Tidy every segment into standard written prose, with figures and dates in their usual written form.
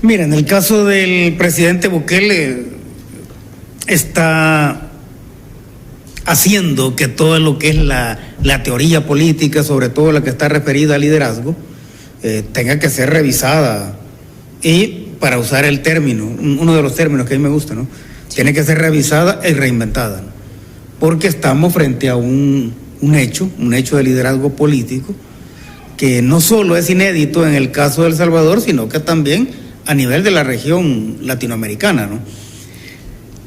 Mira, en el caso del presidente Bukele, está haciendo que todo lo que es la teoría política, sobre todo la que está referida al liderazgo, tenga que ser revisada. Y para usar el término, uno de los términos que a mí me gusta, ¿no? Tiene que ser revisada y reinventada, ¿no? Porque estamos frente a un hecho de liderazgo político que no solo es inédito en el caso de El Salvador, sino que también a nivel de la región latinoamericana, ¿no?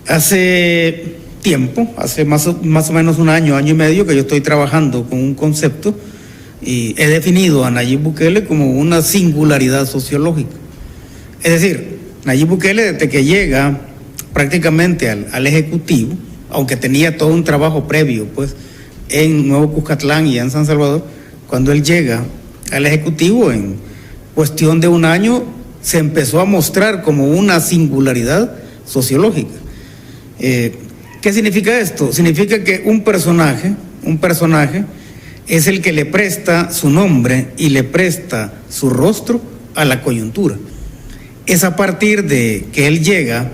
Hace tiempo, hace más o menos un año y medio, que yo estoy trabajando con un concepto y he definido a Nayib Bukele como una singularidad sociológica. Es decir, Nayib Bukele, desde que llega prácticamente al Ejecutivo, aunque tenía todo un trabajo previo, pues, en Nuevo Cuscatlán y en San Salvador, cuando él llega al Ejecutivo, en cuestión de un año, se empezó a mostrar como una singularidad sociológica. ¿Qué significa esto? Significa que un personaje es el que le presta su nombre y le presta su rostro a la coyuntura. Es a partir de que él llega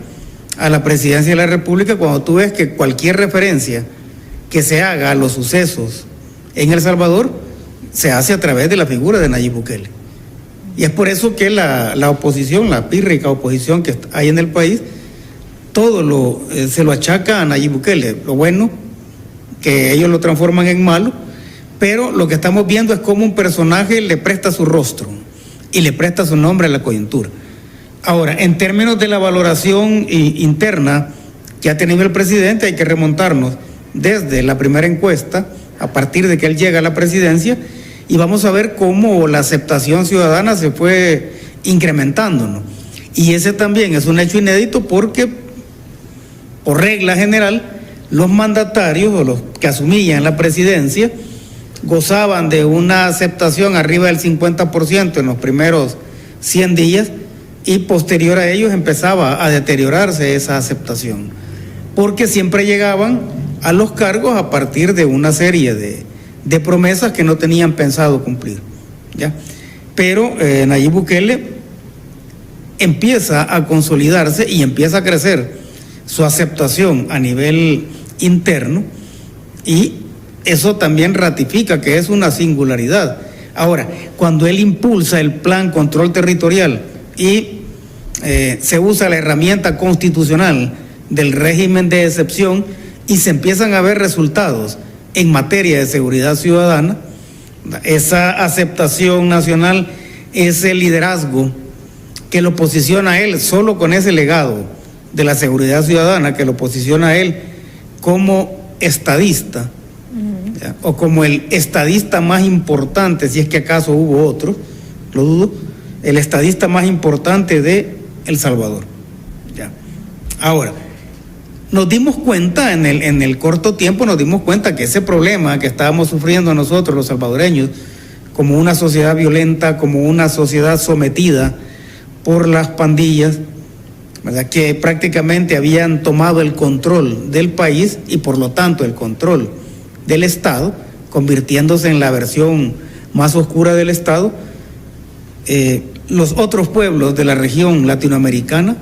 a la presidencia de la República cuando tú ves que cualquier referencia que se haga a los sucesos en El Salvador se hace a través de la figura de Nayib Bukele. Y es por eso que la oposición, la pírrica oposición que hay en el país, todo se lo achaca a Nayib Bukele. Lo bueno, que ellos lo transforman en malo, pero lo que estamos viendo es cómo un personaje le presta su rostro y le presta su nombre a la coyuntura. Ahora, en términos de la valoración interna que ha tenido el presidente, hay que remontarnos desde la primera encuesta, a partir de que él llega a la presidencia, y vamos a ver cómo la aceptación ciudadana se fue incrementando, ¿no? Y ese también es un hecho inédito porque, por regla general, los mandatarios o los que asumían la presidencia gozaban de una aceptación arriba del 50% en los primeros 100 días, y posterior a ellos empezaba a deteriorarse esa aceptación, porque siempre llegaban a los cargos a partir de una serie de promesas que no tenían pensado cumplir, ¿ya? Pero Nayib Bukele empieza a consolidarse y empieza a crecer su aceptación a nivel interno, y eso también ratifica que es una singularidad. Ahora, cuando él impulsa el plan control territorial y se usa la herramienta constitucional del régimen de excepción y se empiezan a ver resultados en materia de seguridad ciudadana, esa aceptación nacional, ese liderazgo que lo posiciona a él solo con ese legado de la seguridad ciudadana, que lo posiciona a él como estadista, ¿ya? O como el estadista más importante, si es que acaso hubo otro, lo dudo, el estadista más importante de El Salvador, ¿ya? Ahora, nos dimos cuenta en el corto tiempo, nos dimos cuenta que ese problema que estábamos sufriendo nosotros los salvadoreños, como una sociedad violenta, como una sociedad sometida por las pandillas, ¿verdad?, que prácticamente habían tomado el control del país y por lo tanto el control del Estado, convirtiéndose en la versión más oscura del Estado, los otros pueblos de la región latinoamericana,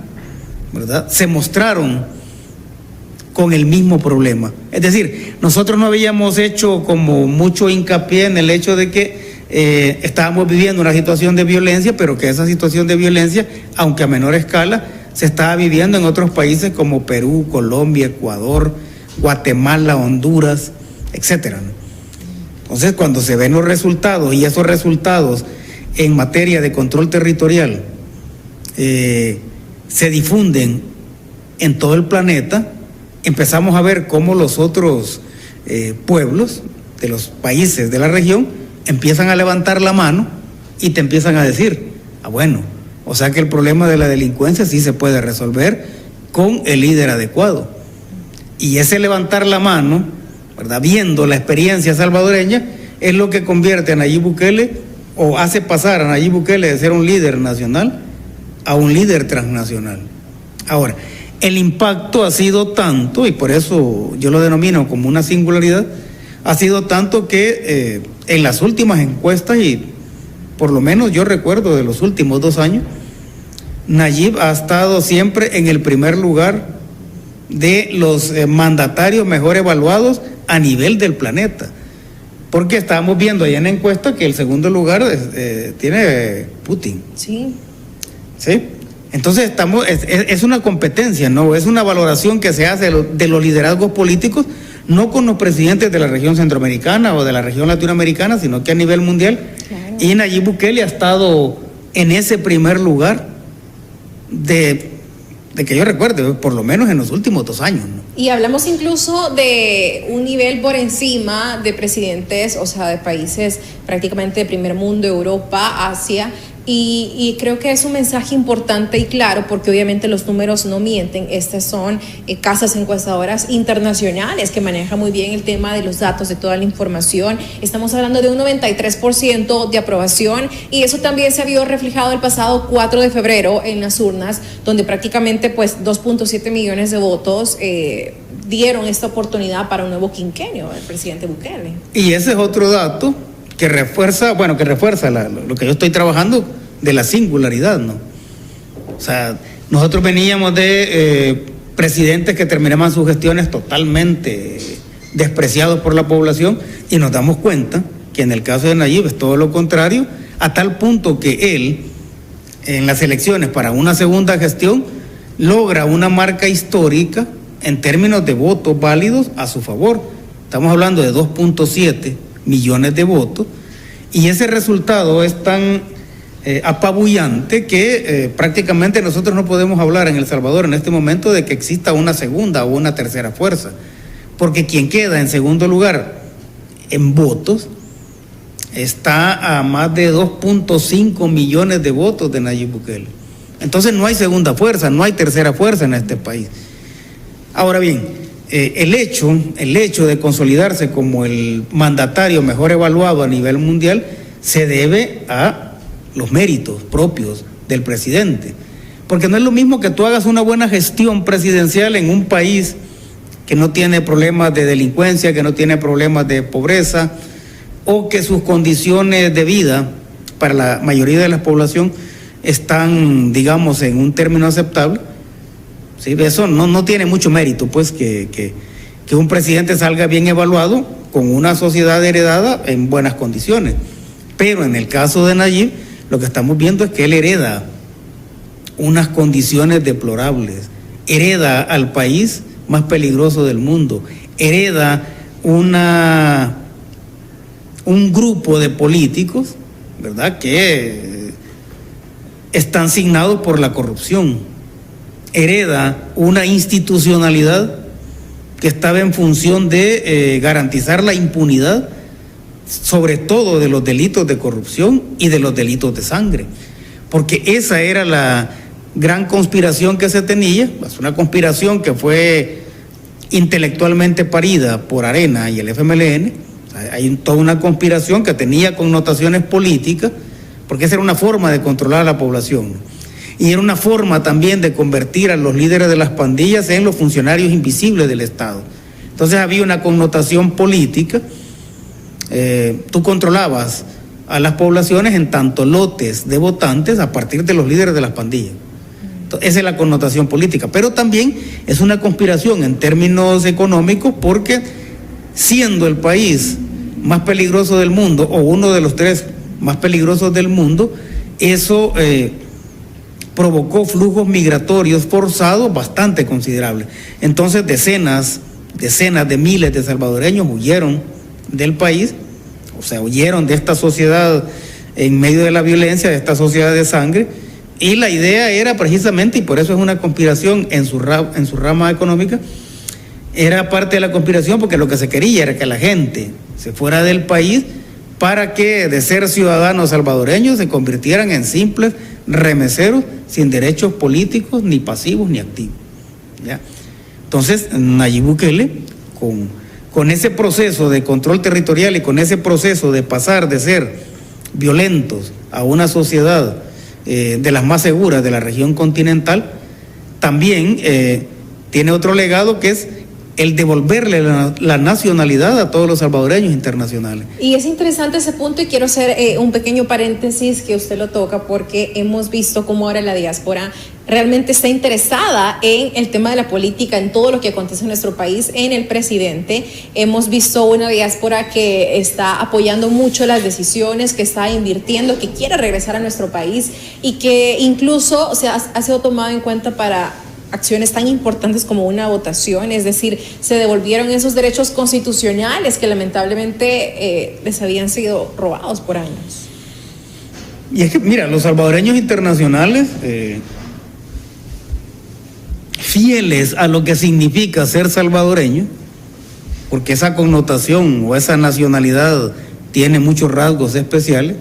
¿verdad?, se mostraron con el mismo problema. Es decir, nosotros no habíamos hecho como mucho hincapié en el hecho de que estábamos viviendo una situación de violencia, pero que esa situación de violencia, aunque a menor escala, se estaba viviendo en otros países como Perú, Colombia, Ecuador, Guatemala, Honduras, etcétera, ¿no? Entonces, cuando se ven los resultados, y esos resultados en materia de control territorial se difunden en todo el planeta, empezamos a ver cómo los otros pueblos de los países de la región empiezan a levantar la mano y te empiezan a decir, bueno, o sea que el problema de la delincuencia sí se puede resolver con el líder adecuado. Y ese levantar la mano, ¿verdad?, viendo la experiencia salvadoreña, es lo que convierte a Nayib Bukele, o hace pasar a Nayib Bukele de ser un líder nacional a un líder transnacional. Ahora, el impacto ha sido tanto, y por eso yo lo denomino como una singularidad, ha sido tanto que en las últimas encuestas, y por lo menos yo recuerdo de los últimos 2 años, Nayib ha estado siempre en el primer lugar de los mandatarios mejor evaluados a nivel del planeta. Porque estábamos viendo allá en la encuesta que el segundo lugar tiene Putin. Sí. ¿Sí? Entonces es una competencia, ¿no? Es una valoración que se hace de los liderazgos políticos, no con los presidentes de la región centroamericana o de la región latinoamericana, sino que a nivel mundial. Claro. Y Nayib Bukele ha estado en ese primer lugar de que yo recuerde, por lo menos en los últimos 2 años, ¿no? Y hablamos incluso de un nivel por encima de presidentes, o sea, de países prácticamente de primer mundo, Europa, Asia. Y creo que es un mensaje importante y claro, porque obviamente los números no mienten. Estas son casas encuestadoras internacionales que manejan muy bien el tema de los datos, de toda la información. Estamos hablando de un 93% de aprobación, y eso también se vio reflejado el pasado 4 de febrero en las urnas, donde prácticamente pues 2.7 millones de votos dieron esta oportunidad para un nuevo quinquenio del presidente Bukele. Y ese es otro dato que refuerza lo que yo estoy trabajando de la singularidad, ¿no? O sea, nosotros veníamos de presidentes que terminaban sus gestiones totalmente despreciados por la población, y nos damos cuenta que en el caso de Nayib es todo lo contrario, a tal punto que él, en las elecciones para una segunda gestión, logra una marca histórica en términos de votos válidos a su favor. Estamos hablando de 2.7 millones de votos, y ese resultado es tan apabullante que prácticamente nosotros no podemos hablar en El Salvador en este momento de que exista una segunda o una tercera fuerza, porque quien queda en segundo lugar en votos está a más de 2.5 millones de votos de Nayib Bukele. Entonces no hay segunda fuerza, no hay tercera fuerza en este país. Ahora bien, el hecho de consolidarse como el mandatario mejor evaluado a nivel mundial se debe a los méritos propios del presidente. Porque no es lo mismo que tú hagas una buena gestión presidencial en un país que no tiene problemas de delincuencia, que no tiene problemas de pobreza, o que sus condiciones de vida para la mayoría de la población están, digamos, en un término aceptable. Sí, eso no tiene mucho mérito, pues, que un presidente salga bien evaluado con una sociedad heredada en buenas condiciones. Pero en el caso de Nayib, lo que estamos viendo es que él hereda unas condiciones deplorables, hereda al país más peligroso del mundo, hereda un grupo de políticos, ¿verdad?, que están signados por la corrupción. Hereda una institucionalidad que estaba en función de garantizar la impunidad, sobre todo de los delitos de corrupción y de los delitos de sangre, porque esa era la gran conspiración que se tenía. Es una conspiración que fue intelectualmente parida por Arena y el FMLN. Hay toda una conspiración que tenía connotaciones políticas, porque esa era una forma de controlar a la población. Y era una forma también de convertir a los líderes de las pandillas en los funcionarios invisibles del Estado. Entonces había una connotación política. Tú controlabas a las poblaciones en tanto lotes de votantes a partir de los líderes de las pandillas. Entonces, esa es la connotación política. Pero también es una conspiración en términos económicos, porque siendo el país más peligroso del mundo, o uno de los 3 más peligrosos del mundo, eso provocó flujos migratorios forzados bastante considerables. Entonces decenas de miles de salvadoreños huyeron del país, o sea, huyeron de esta sociedad en medio de la violencia, de esta sociedad de sangre, y la idea era precisamente, y por eso es una conspiración en su rama económica, era parte de la conspiración porque lo que se quería era que la gente se fuera del país para que de ser ciudadanos salvadoreños se convirtieran en simples remeseros sin derechos políticos, ni pasivos ni activos. ¿Ya? Entonces, Nayib Bukele, con ese proceso de control territorial y con ese proceso de pasar de ser violentos a una sociedad de las más seguras de la región continental, también tiene otro legado, que es el devolverle la nacionalidad a todos los salvadoreños internacionales. Y es interesante ese punto y quiero hacer un pequeño paréntesis que usted lo toca porque hemos visto cómo ahora la diáspora realmente está interesada en el tema de la política, en todo lo que acontece en nuestro país, en el presidente. Hemos visto una diáspora que está apoyando mucho las decisiones, que está invirtiendo, que quiere regresar a nuestro país y que incluso ha sido tomado en cuenta para acciones tan importantes como una votación, es decir, se devolvieron esos derechos constitucionales que lamentablemente les habían sido robados por años. Y es que, mira, los salvadoreños internacionales, fieles a lo que significa ser salvadoreño, porque esa connotación o esa nacionalidad tiene muchos rasgos especiales.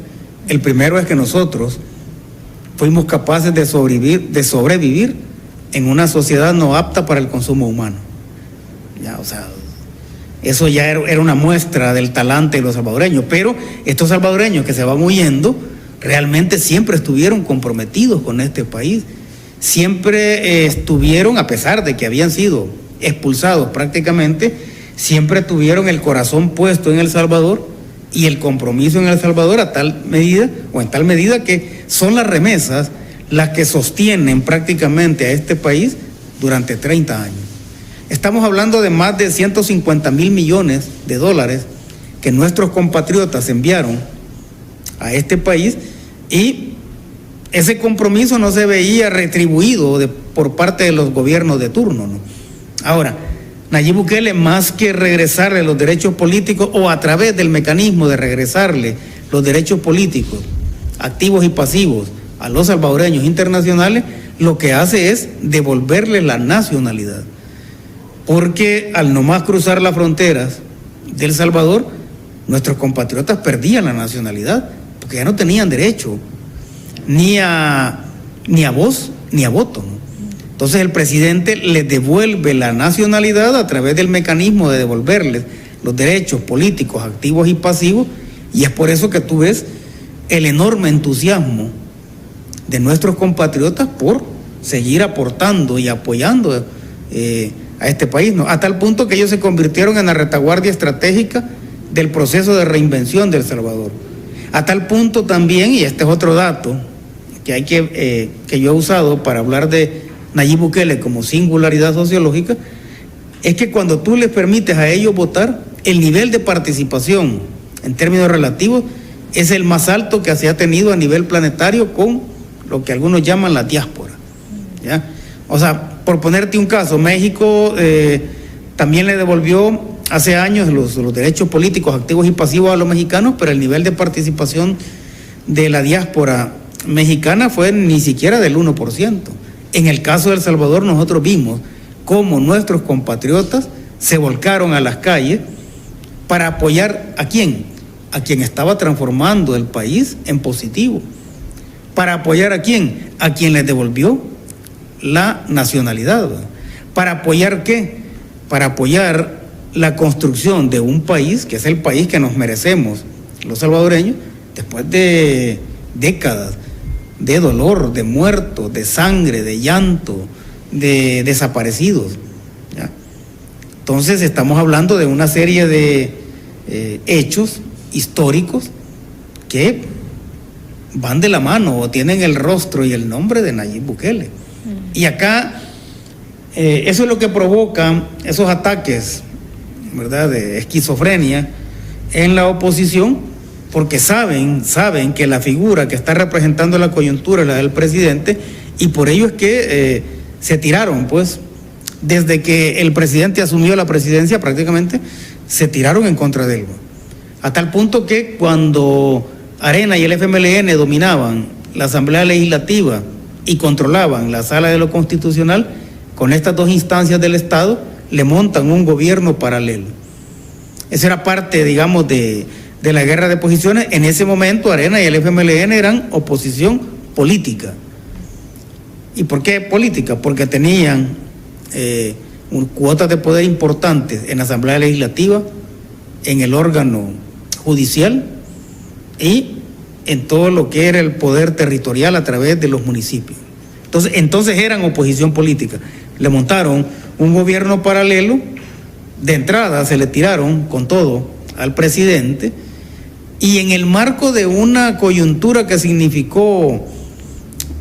El primero es que nosotros fuimos capaces de sobrevivir en una sociedad no apta para el consumo humano. Ya, o sea, eso ya era una muestra del talante de los salvadoreños, pero estos salvadoreños que se van huyendo realmente siempre estuvieron comprometidos con este país, siempre estuvieron, a pesar de que habían sido expulsados prácticamente, siempre tuvieron el corazón puesto en El Salvador y el compromiso en El Salvador a tal medida, o en tal medida que son las remesas las que sostienen prácticamente a este país durante 30 años. Estamos hablando de más de 150,000 millones de dólares que nuestros compatriotas enviaron a este país y ese compromiso no se veía retribuido por parte de los gobiernos de turno, ¿no? Ahora, Nayib Bukele, más que regresarle los derechos políticos o a través del mecanismo de regresarle los derechos políticos, activos y pasivos, a los salvadoreños internacionales, lo que hace es devolverle la nacionalidad. Porque al nomás cruzar las fronteras de El Salvador, nuestros compatriotas perdían la nacionalidad, porque ya no tenían derecho ni a voz ni a voto, ¿no? Entonces el presidente les devuelve la nacionalidad a través del mecanismo de devolverles los derechos políticos, activos y pasivos, y es por eso que tú ves el enorme entusiasmo de nuestros compatriotas por seguir aportando y apoyando a este país, ¿no? A tal punto que ellos se convirtieron en la retaguardia estratégica del proceso de reinvención de El Salvador. A tal punto también, y este es otro dato que yo he usado para hablar de Nayib Bukele como singularidad sociológica, es que cuando tú les permites a ellos votar, el nivel de participación en términos relativos es el más alto que se ha tenido a nivel planetario con lo que algunos llaman la diáspora, ¿ya? O sea, por ponerte un caso, México también le devolvió hace años los derechos políticos activos y pasivos a los mexicanos, pero el nivel de participación de la diáspora mexicana fue ni siquiera del 1%. En el caso de El Salvador, nosotros vimos cómo nuestros compatriotas se volcaron a las calles para apoyar ¿a quién? A quien estaba transformando el país en positivo. ¿Para apoyar a quién? A quien les devolvió la nacionalidad, ¿verdad? ¿Para apoyar qué? Para apoyar la construcción de un país, que es el país que nos merecemos los salvadoreños, después de décadas de dolor, de muertos, de sangre, de llanto, de desaparecidos, ¿ya? Entonces estamos hablando de una serie de hechos históricos que van de la mano o tienen el rostro y el nombre de Nayib Bukele. Y acá eso es lo que provoca esos ataques, ¿verdad?, de esquizofrenia en la oposición, porque saben que la figura que está representando la coyuntura es la del presidente, y por ello es que se tiraron, pues, desde que el presidente asumió la presidencia prácticamente, se tiraron en contra de él, a tal punto que cuando Arena y el FMLN dominaban la Asamblea Legislativa y controlaban la Sala de lo Constitucional, con estas dos instancias del Estado le montan un gobierno paralelo. Eso era parte, digamos, de la guerra de posiciones. En ese momento Arena y el FMLN eran oposición política. ¿Y por qué política? Porque tenían cuotas de poder importantes en la Asamblea Legislativa, en el órgano judicial y en todo lo que era el poder territorial a través de los municipios. Entonces eran oposición política. Le montaron un gobierno paralelo de entrada se le tiraron con todo al presidente, y en el marco de una coyuntura que significó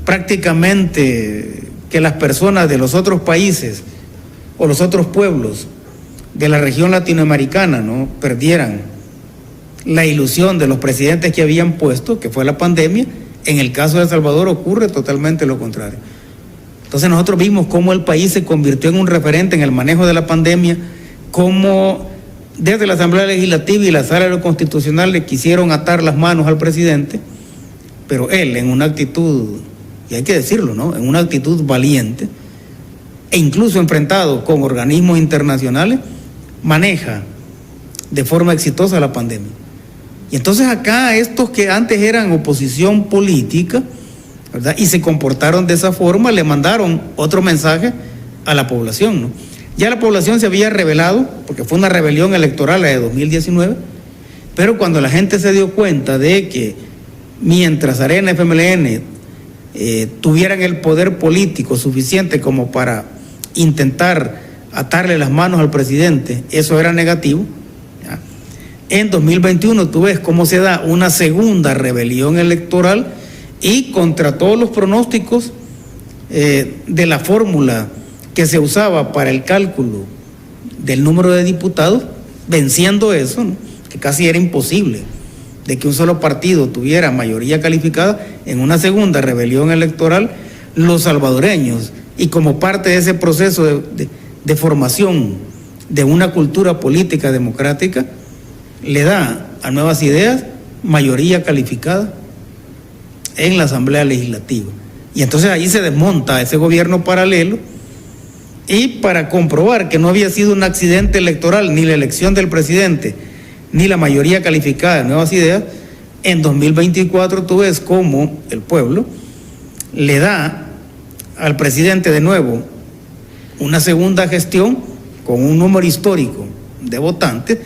prácticamente que las personas de los otros países o los otros pueblos de la región latinoamericana, ¿no?, perdieran la ilusión de los presidentes que habían puesto, que fue la pandemia, en el caso de El Salvador ocurre totalmente lo contrario. Entonces nosotros vimos cómo el país se convirtió en un referente en el manejo de la pandemia, cómo desde la Asamblea Legislativa y la Sala de lo Constitucional le quisieron atar las manos al presidente, pero él en una actitud, y hay que decirlo, ¿no?, en una actitud valiente, e incluso enfrentado con organismos internacionales, maneja de forma exitosa la pandemia. Y entonces acá estos que antes eran oposición política, ¿verdad?, y se comportaron de esa forma, le mandaron otro mensaje a la población, ¿no? Ya la población se había rebelado, porque fue una rebelión electoral la de 2019, pero cuando la gente se dio cuenta de que mientras Arena FMLN tuvieran el poder político suficiente como para intentar atarle las manos al presidente, eso era negativo. ¿Ya? En 2021 tú ves cómo se da una segunda rebelión electoral y contra todos los pronósticos de la fórmula que se usaba para el cálculo del número de diputados, venciendo eso, ¿no?, que casi era imposible de que un solo partido tuviera mayoría calificada, en una segunda rebelión electoral, los salvadoreños, y como parte de ese proceso de formación de una cultura política democrática, le da a Nuevas Ideas mayoría calificada en la Asamblea Legislativa. Y entonces ahí se desmonta ese gobierno paralelo, y para comprobar que no había sido un accidente electoral, ni la elección del presidente, ni la mayoría calificada de Nuevas Ideas, en 2024 tú ves cómo el pueblo le da al presidente de nuevo una segunda gestión con un número histórico de votantes,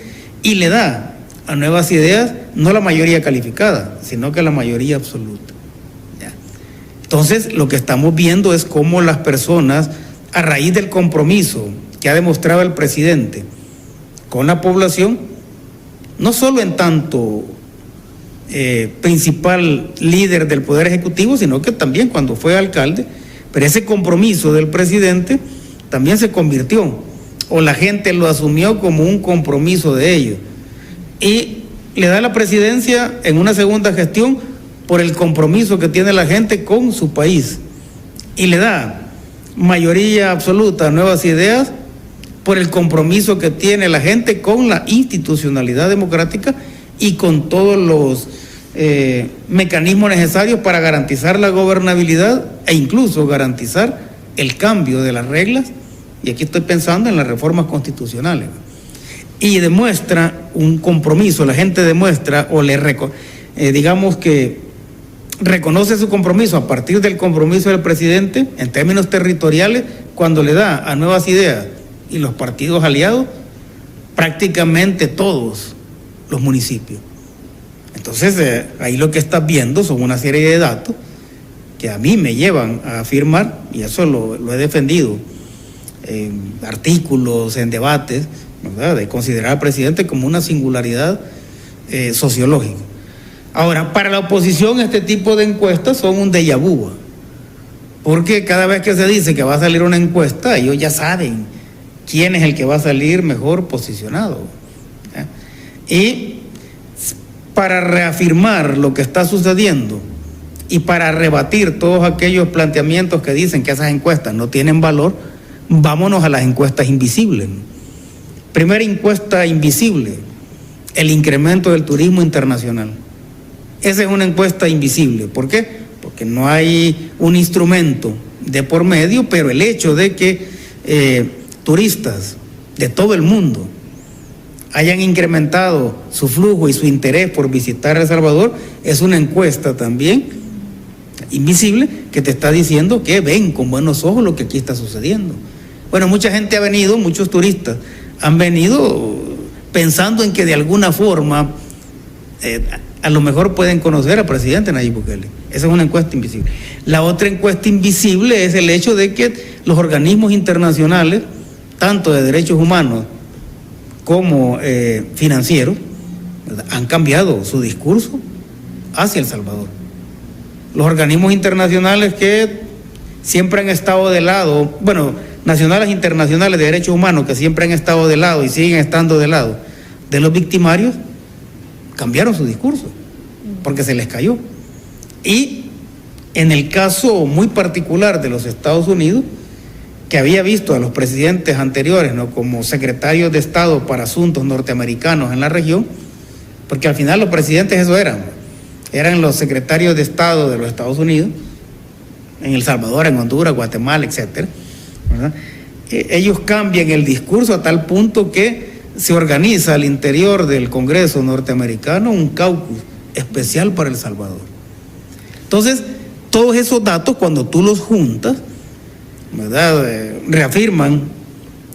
y le da a Nuevas Ideas no la mayoría calificada, sino que la mayoría absoluta. ¿Ya? Entonces lo que estamos viendo es cómo las personas, a raíz del compromiso que ha demostrado el presidente con la población, no solo en tanto principal líder del Poder Ejecutivo, sino que también cuando fue alcalde, pero ese compromiso del presidente también se convirtió, o la gente lo asumió como un compromiso de ellos, y le da la presidencia en una segunda gestión por el compromiso que tiene la gente con su país, y le da mayoría absoluta a Nuevas Ideas por el compromiso que tiene la gente con la institucionalidad democrática y con todos los mecanismos necesarios para garantizar la gobernabilidad e incluso garantizar el cambio de las reglas, y aquí estoy pensando en las reformas constitucionales, y demuestra un compromiso, la gente demuestra o digamos que reconoce su compromiso a partir del compromiso del presidente en términos territoriales, cuando le da a Nuevas Ideas y los partidos aliados prácticamente todos los municipios. Entonces ahí lo que estás viendo son una serie de datos que a mí me llevan a afirmar, y eso lo he defendido en artículos, en debates, ¿verdad?, de considerar al presidente como una singularidad sociológica. Ahora, para la oposición este tipo de encuestas son un déjà vu, porque cada vez que se dice que va a salir una encuesta, ellos ya saben quién es el que va a salir mejor posicionado. Y para reafirmar lo que está sucediendo y para rebatir todos aquellos planteamientos que dicen que esas encuestas no tienen valor, vámonos a las encuestas invisibles. Primera encuesta invisible, el incremento del turismo internacional. Esa es una encuesta invisible. ¿Por qué? Porque no hay un instrumento de por medio, pero el hecho de que turistas de todo el mundo hayan incrementado su flujo y su interés por visitar El Salvador es una encuesta también invisible que te está diciendo que ven con buenos ojos lo que aquí está sucediendo. Bueno, mucha gente ha venido, muchos turistas han venido pensando en que de alguna forma a lo mejor pueden conocer al presidente Nayib Bukele. Esa es una encuesta invisible. La otra encuesta invisible es el hecho de que los organismos internacionales, tanto de derechos humanos como financieros, ¿verdad?, han cambiado su discurso hacia El Salvador. Los organismos internacionales que siempre han estado de lado, bueno, nacionales e internacionales de derechos humanos que siempre han estado de lado y siguen estando de lado de los victimarios, cambiaron su discurso porque se les cayó. Y en el caso muy particular de los Estados Unidos, que había visto a los presidentes anteriores, ¿no?, como secretarios de Estado para asuntos norteamericanos en la región, porque al final los presidentes eso eran los secretarios de Estado de los Estados Unidos, en El Salvador, en Honduras, Guatemala, etcétera, ¿verdad? Ellos cambian el discurso a tal punto que se organiza al interior del Congreso norteamericano un caucus especial para El Salvador. Entonces, todos esos datos, cuando tú los juntas, ¿verdad?, reafirman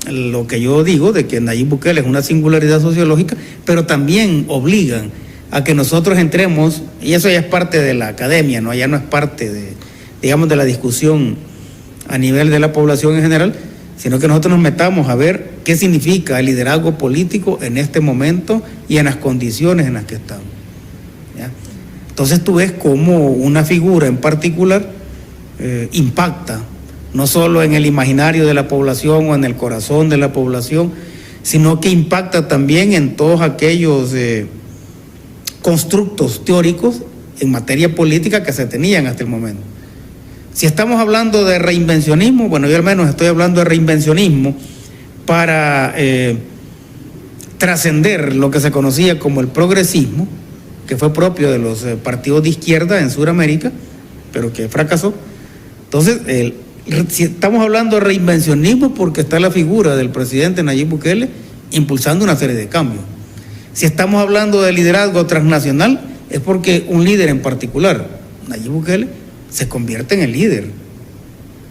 lo que yo digo de que Nayib Bukele es una singularidad sociológica, pero también obligan a que nosotros entremos, y eso ya es parte de la academia, ¿no? Ya no es parte de, digamos, de la discusión a nivel de la población en general, sino que nosotros nos metamos a ver qué significa el liderazgo político en este momento y en las condiciones en las que estamos, ¿ya? Entonces tú ves cómo una figura en particular impacta no solo en el imaginario de la población o en el corazón de la población, sino que impacta también en todos aquellos constructos teóricos en materia política que se tenían hasta el momento. Si estamos hablando de reinvencionismo, bueno, yo al menos estoy hablando de reinvencionismo para trascender lo que se conocía como el progresismo, que fue propio de los partidos de izquierda en Sudamérica, pero que fracasó. Entonces, si estamos hablando de reinvencionismo, porque está la figura del presidente Nayib Bukele impulsando una serie de cambios. Si estamos hablando de liderazgo transnacional, es porque un líder en particular, Nayib Bukele, se convierte en el líder,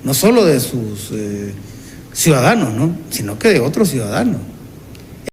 no solo de sus ciudadanos, ¿no?, sino que de otros ciudadanos.